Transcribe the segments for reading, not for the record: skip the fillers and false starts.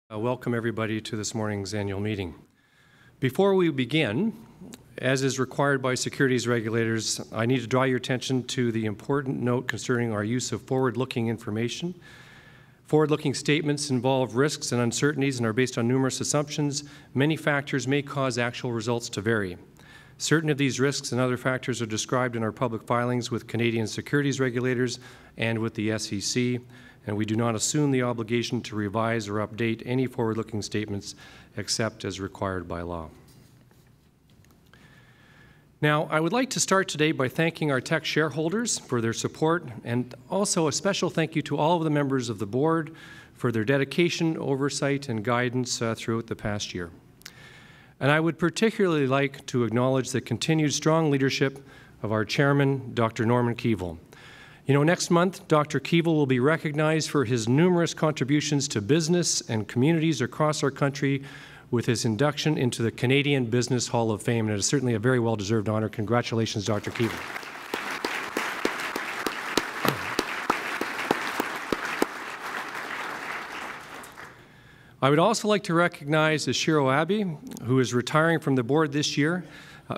Welcome everybody to this morning's annual meeting. Before we begin, as is required by securities regulators, I need to draw your attention to the important note concerning our use of forward-looking information. Forward-looking statements involve risks and uncertainties and are based on numerous assumptions. Many factors may cause actual results to vary. Certain of these risks and other factors are described in our public filings with Canadian securities regulators and with the SEC, and we do not assume the obligation to revise or update any forward-looking statements except as required by law. Now, I would like to start today by thanking our Teck shareholders for their support, and also a special thank you to all of the members of the board for their dedication, oversight, and guidance throughout the past year. And I would particularly like to acknowledge the continued strong leadership of our chairman, Dr. Norman Keevil. You know, next month, Dr. Keevil will be recognized for his numerous contributions to business and communities across our country with his induction into the Canadian Business Hall of Fame, and it is certainly a very well-deserved honor. Congratulations, Dr. Keevil. I would also like to recognize Ishiro Abe, who is retiring from the board this year.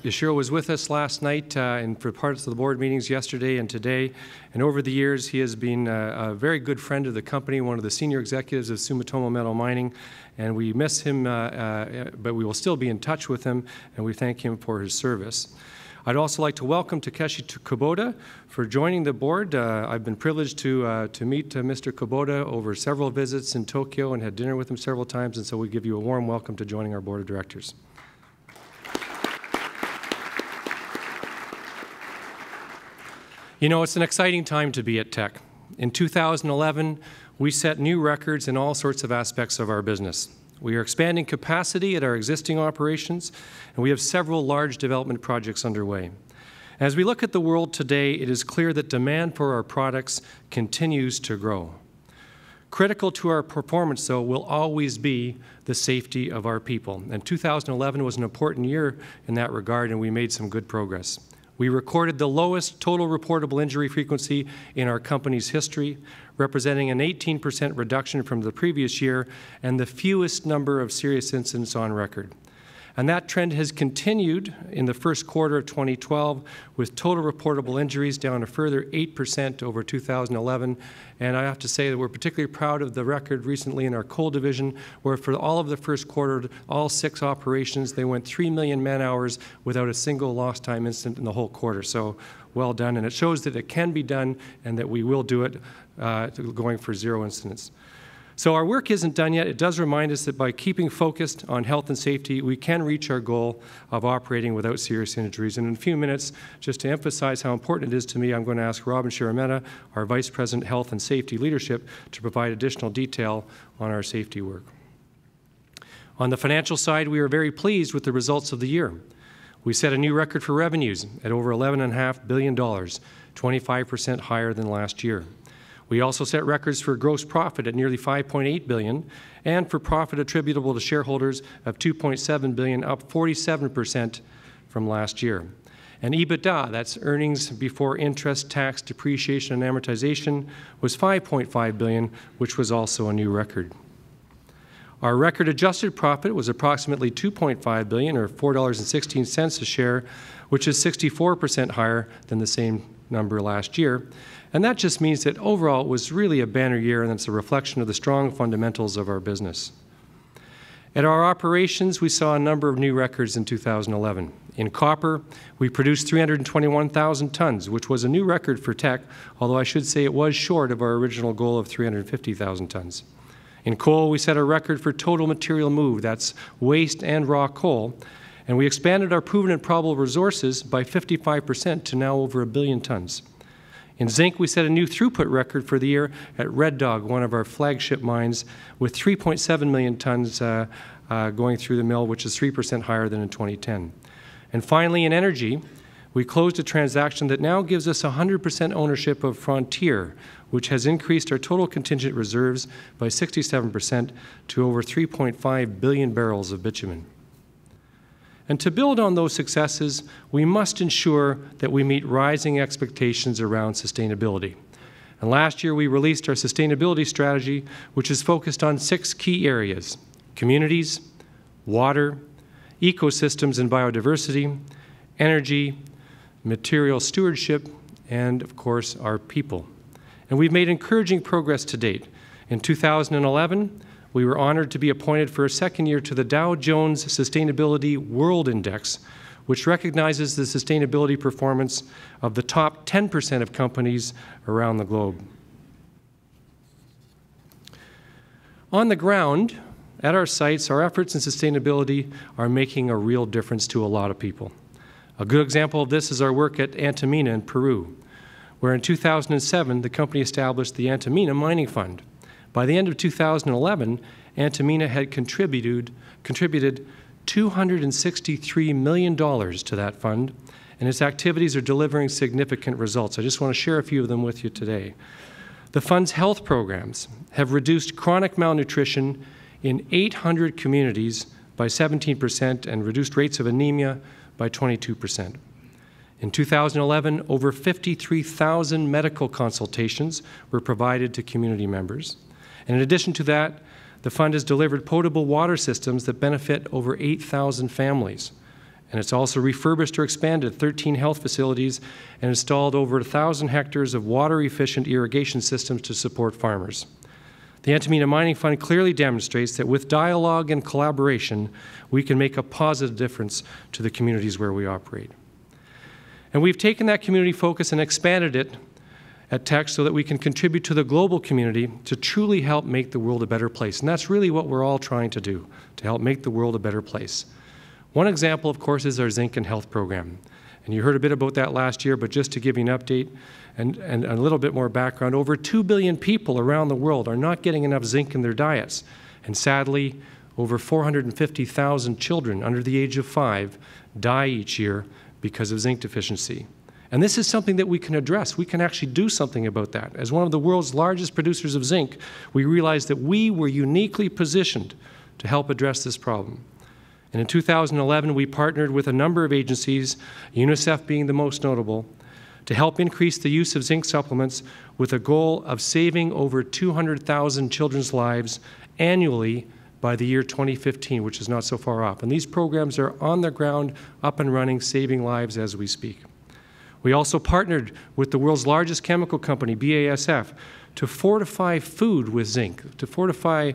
Ishiro was with us last night and for parts of the board meetings yesterday and today. And over the years, he has been a very good friend of the company, one of the senior executives of Sumitomo Metal Mining. And we miss him, but we will still be in touch with him, and we thank him for his service. I'd also like to welcome Takeshi Kubota for joining the board. I've been privileged to meet Mr. Kubota over several visits in Tokyo and had dinner with him several times, and so we give you a warm welcome to joining our board of directors. You know, it's an exciting time to be at Teck. In 2011, we set new records in all sorts of aspects of our business. We are expanding capacity at our existing operations, and we have several large development projects underway. As we look at the world today, it is clear that demand for our products continues to grow. Critical to our performance, though, will always be the safety of our people. And 2011 was an important year in that regard, and we made some good progress. We recorded the lowest total reportable injury frequency in our company's history, representing an 18% reduction from the previous year and the fewest number of serious incidents on record. And that trend has continued in the first quarter of 2012, with total reportable injuries down a further 8% over 2011. And I have to say that we're particularly proud of the record recently in our coal division, where for all of the first quarter, all 6 operations, they went 3 million man-hours without a single lost time incident in the whole quarter. So well done, and it shows that it can be done and that we will do it going for 0 incidents. So our work isn't done yet. It does remind us that by keeping focused on health and safety, we can reach our goal of operating without serious injuries. And in a few minutes, just to emphasize how important it is to me, I'm going to ask Robin Shirameta, our Vice President, Health and Safety Leadership, to provide additional detail on our safety work. On the financial side, we are very pleased with the results of the year. We set a new record for revenues at over $11.5 billion, 25% higher than last year. We also set records for gross profit at nearly $5.8 billion and for profit attributable to shareholders of $2.7 billion, up 47% from last year. And EBITDA, that's earnings before interest, tax, depreciation, and amortization, was $5.5 billion, which was also a new record. Our record adjusted profit was approximately $2.5 billion, or $4.16 a share, which is 64% higher than the same number last year. And that just means that overall it was really a banner year, and it's a reflection of the strong fundamentals of our business. At our operations, we saw a number of new records in 2011. In copper, we produced 321,000 tons, which was a new record for Teck, although I should say it was short of our original goal of 350,000 tons. In coal, we set a record for total material moved, that's waste and raw coal, and we expanded our proven and probable resources by 55% to now over 1 billion tons. In zinc, we set a new throughput record for the year at Red Dog, one of our flagship mines, with 3.7 million tons going through the mill, which is 3% higher than in 2010. And finally, in energy, we closed a transaction that now gives us 100% ownership of Frontier, which has increased our total contingent reserves by 67% to over 3.5 billion barrels of bitumen. And to build on those successes, we must ensure that we meet rising expectations around sustainability. And last year, we released our sustainability strategy, which is focused on 6 key areas: communities, water, ecosystems and biodiversity, energy, material stewardship, and, of course, our people. And we've made encouraging progress to date. In 2011, we were honored to be appointed for a second year to the Dow Jones Sustainability World Index, which recognizes the sustainability performance of the top 10% of companies around the globe. On the ground, at our sites, our efforts in sustainability are making a real difference to a lot of people. A good example of this is our work at Antamina in Peru, where in 2007, the company established the Antamina Mining Fund. By the end of 2011, Antamina had contributed $263 million to that fund, and its activities are delivering significant results. I just want to share a few of them with you today. The fund's health programs have reduced chronic malnutrition in 800 communities by 17% and reduced rates of anemia by 22%. In 2011, over 53,000 medical consultations were provided to community members. And in addition to that, the fund has delivered potable water systems that benefit over 8,000 families. And it's also refurbished or expanded 13 health facilities and installed over 1,000 hectares of water-efficient irrigation systems to support farmers. The Antamina Mining Fund clearly demonstrates that with dialogue and collaboration, we can make a positive difference to the communities where we operate. And we've taken that community focus and expanded it at Teck so that we can contribute to the global community to truly help make the world a better place. And that's really what we're all trying to do, to help make the world a better place. One example, of course, is our Zinc and Health program. And you heard a bit about that last year, but just to give you an update and a little bit more background, over 2 billion people around the world are not getting enough zinc in their diets. And sadly, over 450,000 children under the age of 5 die each year because of zinc deficiency. And this is something that we can address. We can actually do something about that. As one of the world's largest producers of zinc, we realized that we were uniquely positioned to help address this problem. And in 2011, we partnered with a number of agencies, UNICEF being the most notable, to help increase the use of zinc supplements with a goal of saving over 200,000 children's lives annually by the year 2015, which is not so far off. And these programs are on the ground, up and running, saving lives as we speak. We also partnered with the world's largest chemical company, BASF, to fortify food with zinc, to fortify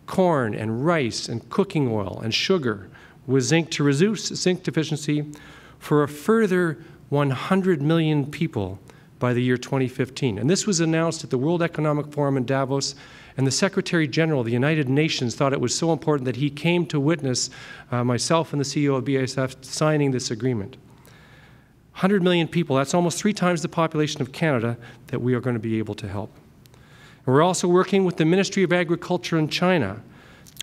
corn and rice and cooking oil and sugar with zinc to reduce zinc deficiency for a further 100 million people by the year 2015. And this was announced at the World Economic Forum in Davos, and the Secretary General of the United Nations thought it was so important that he came to witness myself and the CEO of BASF signing this agreement. 100 million people, that's almost 3 times the population of Canada that we are going to be able to help. And we're also working with the Ministry of Agriculture in China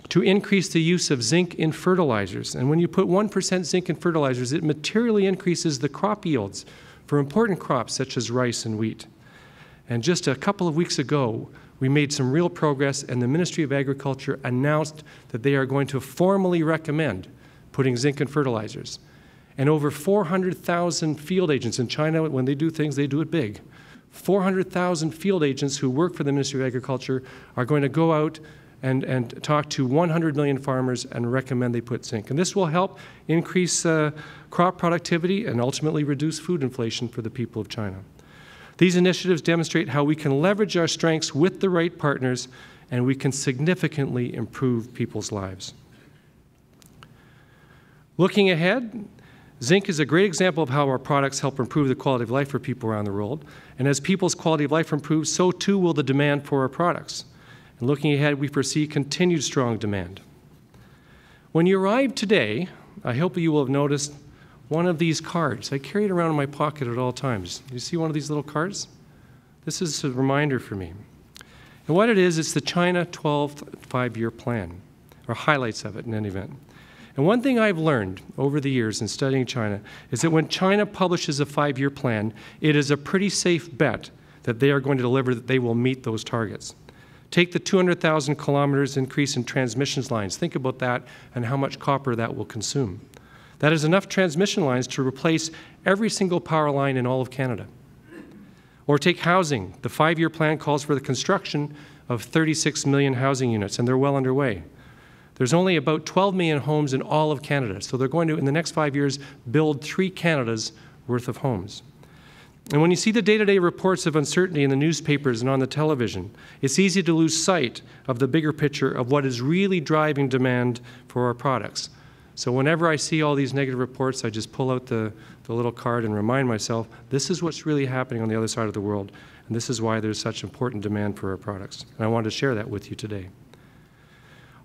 to increase the use of zinc in fertilizers. And when you put 1% zinc in fertilizers, it materially increases the crop yields for important crops such as rice and wheat. And just a couple of weeks ago, we made some real progress, and the Ministry of Agriculture announced that they are going to formally recommend putting zinc in fertilizers. And over 400,000 field agents in China, when they do things, they do it big. 400,000 field agents who work for the Ministry of Agriculture are going to go out and talk to 100 million farmers and recommend they put zinc. And this will help increase crop productivity and ultimately reduce food inflation for the people of China. These initiatives demonstrate how we can leverage our strengths with the right partners, and we can significantly improve people's lives. Looking ahead, zinc is a great example of how our products help improve the quality of life for people around the world. And as people's quality of life improves, so too will the demand for our products. And looking ahead, we foresee continued strong demand. When you arrive today, I hope you will have noticed one of these cards. I carry it around in my pocket at all times. You see one of these little cards? This is a reminder for me. And what it is, it's the China 12th five-year plan, or highlights of it in any event. And one thing I've learned over the years in studying China is that when China publishes a five-year plan, it is a pretty safe bet that they are going to deliver, that they will meet those targets. Take the 200,000 kilometers increase in transmission lines. Think about that and how much copper that will consume. That is enough transmission lines to replace every single power line in all of Canada. Or take housing. The 5-year plan calls for the construction of 36 million housing units, and they're well underway. There's only about 12 million homes in all of Canada, so they're going to, in the next 5 years, build 3 Canadas worth of homes. And when you see the day-to-day reports of uncertainty in the newspapers and on the television, it's easy to lose sight of the bigger picture of what is really driving demand for our products. So whenever I see all these negative reports, I just pull out the little card and remind myself, this is what's really happening on the other side of the world, and this is why there's such important demand for our products. And I wanted to share that with you today.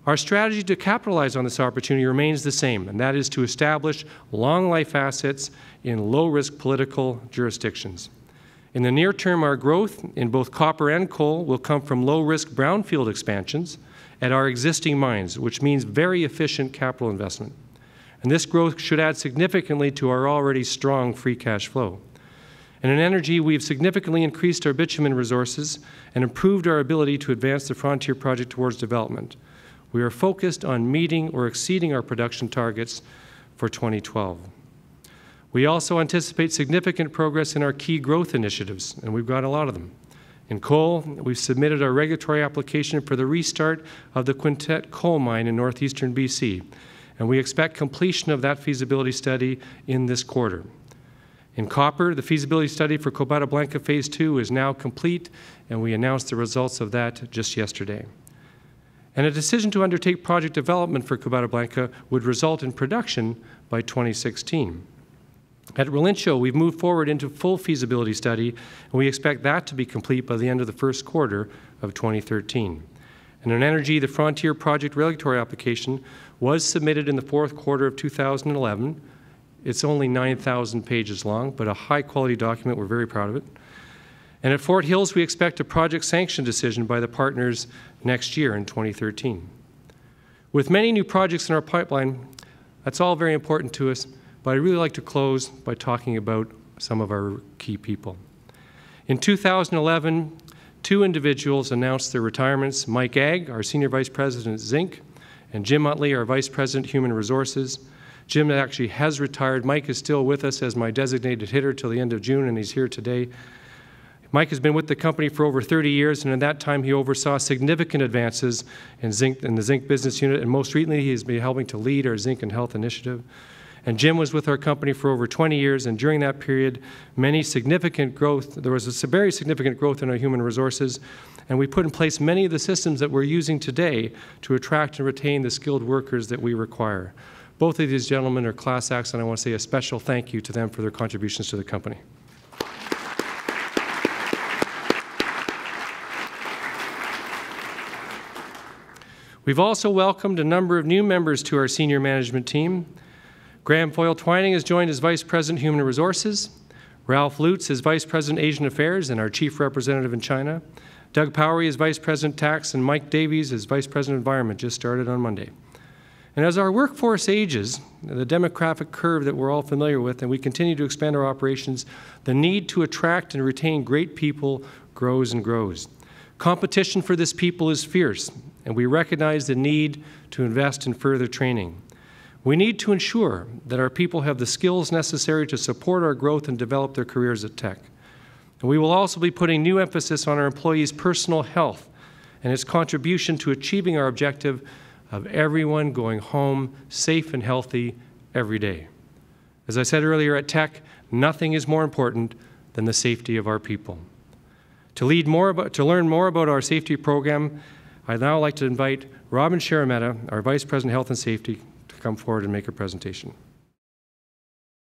Our strategy to capitalize on this opportunity remains the same, and that is to establish long-life assets in low-risk political jurisdictions. In the near term, our growth in both copper and coal will come from low-risk brownfield expansions at our existing mines, which means very efficient capital investment. And this growth should add significantly to our already strong free cash flow. And in energy, we've significantly increased our bitumen resources and improved our ability to advance the Frontier project towards development. We are focused on meeting or exceeding our production targets for 2012. We also anticipate significant progress in our key growth initiatives, and we've got a lot of them. In coal, we've submitted our regulatory application for the restart of the Quintet coal mine in northeastern BC, and we expect completion of that feasibility study in this quarter. In copper, the feasibility study for Quebrada Blanca Phase 2 is now complete, and we announced the results of that just yesterday. And a decision to undertake project development for Quebrada Blanca would result in production by 2016. At Relincho, we've moved forward into full feasibility study, and we expect that to be complete by the end of the first quarter of 2013. And in energy, the Frontier project regulatory application was submitted in the fourth quarter of 2011. It's only 9,000 pages long, but a high-quality document. We're very proud of it. And at Fort Hills, we expect a project sanction decision by the partners next year in 2013. With many new projects in our pipeline, that's all very important to us, but I'd really like to close by talking about some of our key people. In 2011, 2 individuals announced their retirements: Mike Agg, our Senior Vice President at Zinc, and Jim Utley, our Vice President, Human Resources. Jim actually has retired. Mike is still with us as my designated hitter till the end of June, and he's here today. Mike has been with the company for over 30 years, and in that time he oversaw significant advances in the Zinc business unit, and most recently he has been helping to lead our Zinc and Health initiative. And Jim was with our company for over 20 years, and during that period, there was a very significant growth in our human resources, and we put in place many of the systems that we're using today to attract and retain the skilled workers that we require. Both of these gentlemen are class acts, and I want to say a special thank you to them for their contributions to the company. We've also welcomed a number of new members to our senior management team. Graham Foyle-Twining has joined as Vice President, Human Resources. Ralph Lutz is Vice President, Asian Affairs and our Chief Representative in China. Doug Powery is Vice President, Tax, and Mike Davies is Vice President, Environment, just started on Monday. And as our workforce ages, the demographic curve that we're all familiar with, and we continue to expand our operations, the need to attract and retain great people grows and grows. Competition for this people is fierce, and we recognize the need to invest in further training. We need to ensure that our people have the skills necessary to support our growth and develop their careers at Teck. And we will also be putting new emphasis on our employees' personal health and its contribution to achieving our objective of everyone going home safe and healthy every day. As I said earlier, at Teck, nothing is more important than the safety of our people. To learn more about our safety program, I'd now like to invite Robin Sharametta, our Vice President, Health and Safety, to come forward and make a presentation.